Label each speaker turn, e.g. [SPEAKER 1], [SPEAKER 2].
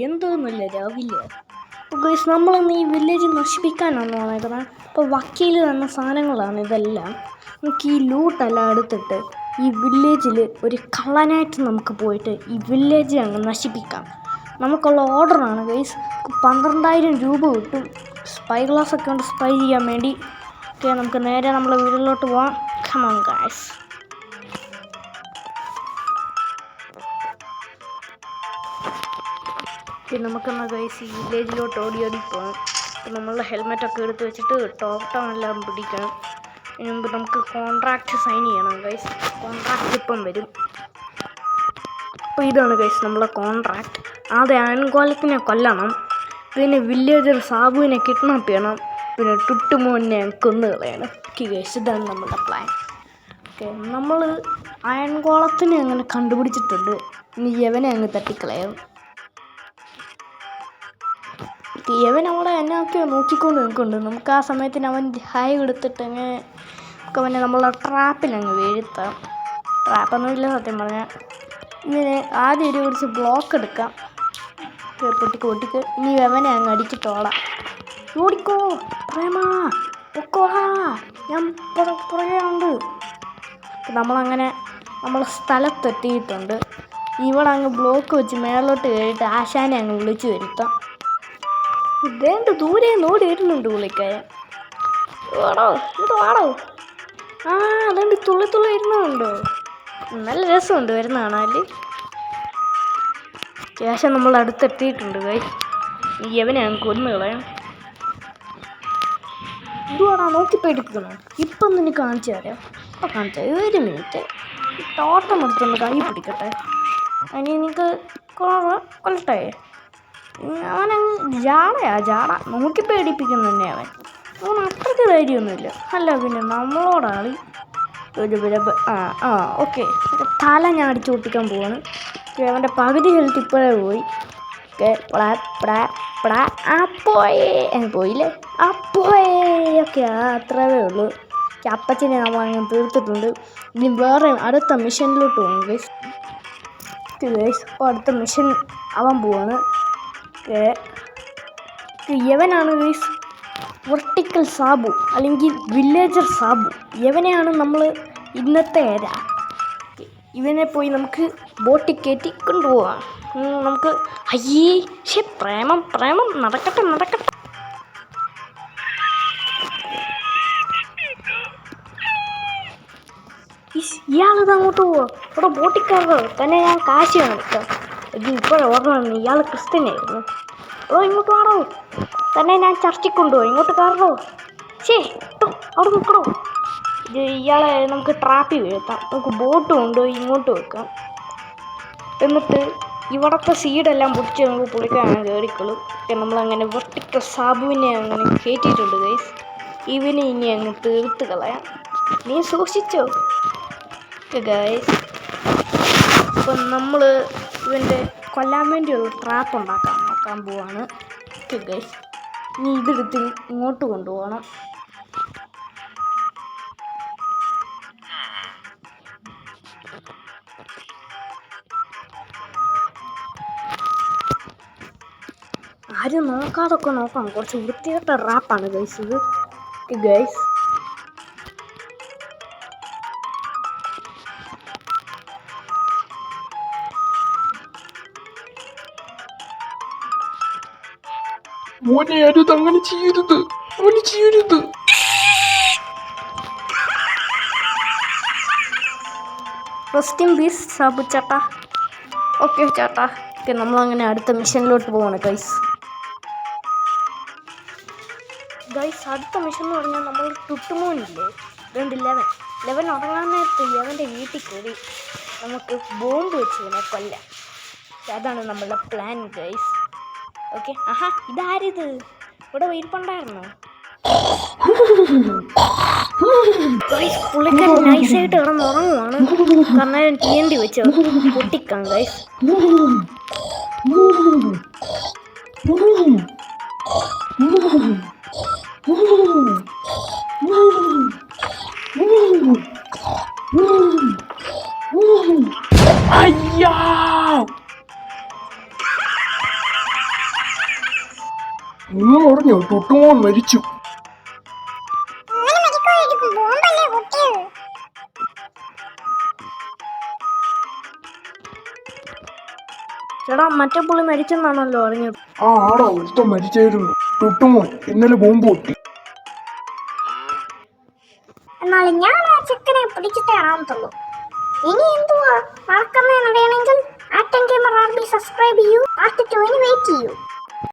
[SPEAKER 1] എന്തോന്നല്ല രാവിലെ ഗൈസ് നമ്മളിന്ന് ഈ വില്ലേജ് നശിപ്പിക്കാനാണ് വന്നേക്കുന്നത്. അപ്പോൾ വക്കീൽ തന്ന സാധനങ്ങളാണ് ഇതെല്ലാം. നമുക്ക് ഈ ലൂട്ടെല്ലാം എടുത്തിട്ട് ഈ വില്ലേജിൽ ഒരു കള്ളനായിട്ട് നമുക്ക് പോയിട്ട് ഈ വില്ലേജ് അങ്ങ് നശിപ്പിക്കാം. നമുക്കുള്ള ഓർഡറാണ് ഗൈസ്. 12,000 രൂപ കിട്ടും സ്പൈ ഗ്ലാസ് ഒക്കെ കൊണ്ട് സ്പൈ ചെയ്യാൻ വേണ്ടി. ഓക്കെ, നമുക്ക് നേരെ നമ്മളെ വീട്ടിലോട്ട് പോവാം. Come on guys. നമുക്കെന്നാൽ ഗൈസ് ഈ വില്ലേജിലോട്ട് ഓടി പോകാം. നമ്മളുടെ ഹെൽമെറ്റൊക്കെ എടുത്ത് വെച്ചിട്ട് ടോപ്പ് എല്ലാം പിടിക്കണം. അതിന് മുമ്പ് നമുക്ക് കോൺട്രാക്റ്റ് സൈൻ ചെയ്യണം ഗൈസ്. കോൺട്രാക്റ്റ് ഇപ്പം വരും. അപ്പോൾ ഇതാണ് ഗൈസ് നമ്മളെ കോൺട്രാക്റ്റ്. ആദ്യം അയൺകോലത്തിനെ കൊല്ലണം, പിന്നെ വില്ലേജർ സാബുവിനെ കിഡ്നാപ്പ് ചെയ്യണം, പിന്നെ ടുട്ടുമോനെ കൊന്നു കളയണം. ഓക്കെ ഗൈസ്, ഇതാണ് നമ്മുടെ പ്ലാൻ. ഓക്കെ, നമ്മൾ അയൺകോളത്തിനെ അങ്ങനെ കണ്ടുപിടിച്ചിട്ടുണ്ട്. ഇനി യവനെ അങ്ങ് തട്ടിക്കളയാം. യവൻ അവിടെ എന്നൊക്കെയോ നോക്കിക്കൊണ്ട് നിൽക്കുന്നുണ്ട്. നമുക്ക് ആ സമയത്തിന് അവൻ ഹായ് കൊടുത്തിട്ട് അങ്ങ് അവനെ നമ്മളെ ട്രാപ്പിലങ്ങ് വീഴ്ത്താം. ട്രാപ്പൊന്നുമില്ല സത്യം പറഞ്ഞാൽ. ഇങ്ങനെ ആദ്യം കുറച്ച് ബ്ലോക്ക് എടുക്കാം. പൊട്ടിക്ക് ഇനി യവനെ അങ്ങ് അടിച്ചിട്ടോളാം. ഓടിക്കോ പ്രേമാ, പൊക്കോളാ, ഞാൻ പുറകെ ഉണ്ട്. നമ്മളങ്ങനെ നമ്മൾ സ്ഥലത്തെത്തിയിട്ടുണ്ട്. ഇവിടെ അങ്ങ് ബ്ലോക്ക് വെച്ച് മേലോട്ട് കയറിയിട്ട് ആശാനെ അങ്ങ് വിളിച്ചു വരുത്താം. ഇതേണ്ട ദൂരെ നോടി വരുന്നുണ്ട് പുള്ളിക്കാരൻ. വാടോ ഇത് വാടോ. ആ അതുകൊണ്ട് തുള്ളി വരുന്നുണ്ടോ? നല്ല രസമുണ്ട് വരുന്ന കാണാൻ. ശേഷം നമ്മൾ അടുത്തെത്തിയിട്ടുണ്ട് ഗൈസ്. യവനെ അങ്ങ് കൊന്നു കളയാം. ഇതുവാടാ നോക്കി പേടിപ്പിക്കണം. ഇപ്പം നിന്നെ കാണിച്ചു തരാം. ഇപ്പം കാണിച്ചു തരാം. 1 മിനിറ്റ്. തോട്ടം എടുത്തൊന്ന് കൈ പിടിക്കട്ടെ. അതിന് എനിക്ക് കൊല്ലട്ടെ. അവനങ്ങ് ജാട നോക്കി പേടിപ്പിക്കുന്നു തന്നെ. അവൻ അത്രയ്ക്ക് ധൈര്യമൊന്നുമില്ല. അല്ല പിന്നെ നമ്മളോടാളി ഒരു ഓക്കെ. തല ഞാൻ അടിച്ചു പൊട്ടിക്കാൻ പോവാണ്. അവൻ്റെ പകുതി ഹെൽത്ത് ഇപ്പോഴേ പോയി. ഓക്കെ, പോയില്ലേ? ഓക്കെ, അത്രയേ ഉള്ളൂ. അപ്പച്ചനെ നമ്മൾ അങ്ങനെ തീർത്തിട്ടുണ്ട്. ഇനി വേറെ അടുത്ത മിഷനിലോട്ട് പോകും ഗൈസ്. അപ്പോൾ അടുത്ത മിഷൻ അവൻ പോവാണ്. യവനാണ് ഗൈസ് വെർട്ടിക്കൽ സാബു അല്ലെങ്കിൽ വില്ലേജർ സാബു. യവനെയാണ് നമ്മൾ ഇന്നത്തെ ഇവനെ പോയി നമുക്ക് ബോട്ടിൽ കയറ്റി കൊണ്ടുപോവാം. നമുക്ക് പ്രേമം നടക്കട്ടെ. ഇയാളിത് അങ്ങോട്ട് പോവാ. ഇവിടെ ബോട്ടിൽ കയറോ തന്നെ ഞാൻ കാശ് കാണിക്കാം. ഇപ്പോഴേ ഓർമ്മ ഇയാൾ ക്രിസ്ത്യനായിരുന്നു. ഇങ്ങോട്ട് വാടോ, തന്നെ ഞാൻ ചർച്ചിൽ കൊണ്ടുപോയി. ഇങ്ങോട്ട് കയറോ. അവിടെ നിൽക്കണോ. ഇയാളെ നമുക്ക് ട്രാപ്പിൽ വീഴ്ത്താം. നമുക്ക് ബോട്ട് കൊണ്ടുപോയി ഇങ്ങോട്ട് വെക്കാം. എന്നിട്ട് ഇവിടുത്തെ സീഡെല്ലാം പൊടിച്ച് നമുക്ക് പുളിക്കാൻ കയറിക്കളും. നമ്മളങ്ങനെ വെർട്ടിക്കൽ സാബുവിനെ അങ്ങനെ കയറ്റിയിട്ടുണ്ട് ഗൈസ്. ഇവനെ ഇനി അങ്ങ് തീർത്ത് കളയാം. നീ സൂക്ഷിച്ചോ ഗൈസ്. അപ്പം നമ്മൾ ഇവൻ്റെ കൊല്ലാൻ വേണ്ടി ഒരു ട്രാപ്പ് നോക്കാൻ പോവാണ് ഗൈസ്. ഇനി ഇതെടുത്ത് ഇങ്ങോട്ട് കൊണ്ടുപോകണം. ആരും നോക്കാതൊക്കെ നോക്കാം. കുറച്ച് വൃത്തികെട്ട റാപ്പാണ് ഗൈസ് ഇത് ഗൈസ്.
[SPEAKER 2] മോനെ അരുത്, അങ്ങനെ ചെയ്യരുത്.
[SPEAKER 1] റെസ്റ്റ് ഇൻ പീസ് സാബു ചേട്ടാ. ഓക്കെ ചേട്ടാ. ഓക്കെ, നമ്മളങ്ങനെ അടുത്ത മിഷനിലോട്ട് പോവാണ് ഗൈസ്. അടുത്ത മിഷൻ എന്ന് പറഞ്ഞാൽ നമ്മൾ ടുട്ടുമോനില്ലേ, 11 ഉറങ്ങാൻ നേരത്ത് അവൻ്റെ വീട്ടിൽ കയറി നമുക്ക് ബോംബ് വെച്ച് ഇവനെ കൊല്ലാം. അതാണ് നമ്മളുടെ പ്ലാൻ ഗൈസ്. ഓക്കെ, ഇതാരിത് ഇവിടെ ഇരിപ്പുണ്ടായിരുന്നോ? പുള്ളിക്കാരൻ നൈസായിട്ട് കിടന്ന് ഉറങ്ങുവാണ്. കാരണം TNT വെച്ച് പൊട്ടിക്കാം ഗൈസ്.
[SPEAKER 2] അയ്യാ നിങ്ങൾ അറിഞ്ഞോ ടുട്ടുമോൻ മരിച്ചു?
[SPEAKER 1] ചേട്ടാ മറ്റേ പുള്ളി മരിച്ചെന്നാണല്ലോ അറിഞ്ഞത്.
[SPEAKER 2] ആ ആടാ ഒരുത്തം മരിച്ചായിരുന്നു. ടുട്ടുമോൻ ഇന്നലെ ബോംബ് പൊട്ടി.
[SPEAKER 1] എന്നാൽ ഞാൻ ആ ചെക്കനെ പിടിച്ചിട്ടേ കാണത്തുള്ളൂ. ഇനി എന്തുവാ നടക്കുന്നതെന്ന് അറിയണമെങ്കിൽ ആറ്റം ഗെയിമർ ആർബി സബ്സ്ക്രൈബ് ചെയ്യൂ. പാർട്ട് 2 വെയിറ്റ് ചെയ്യൂ.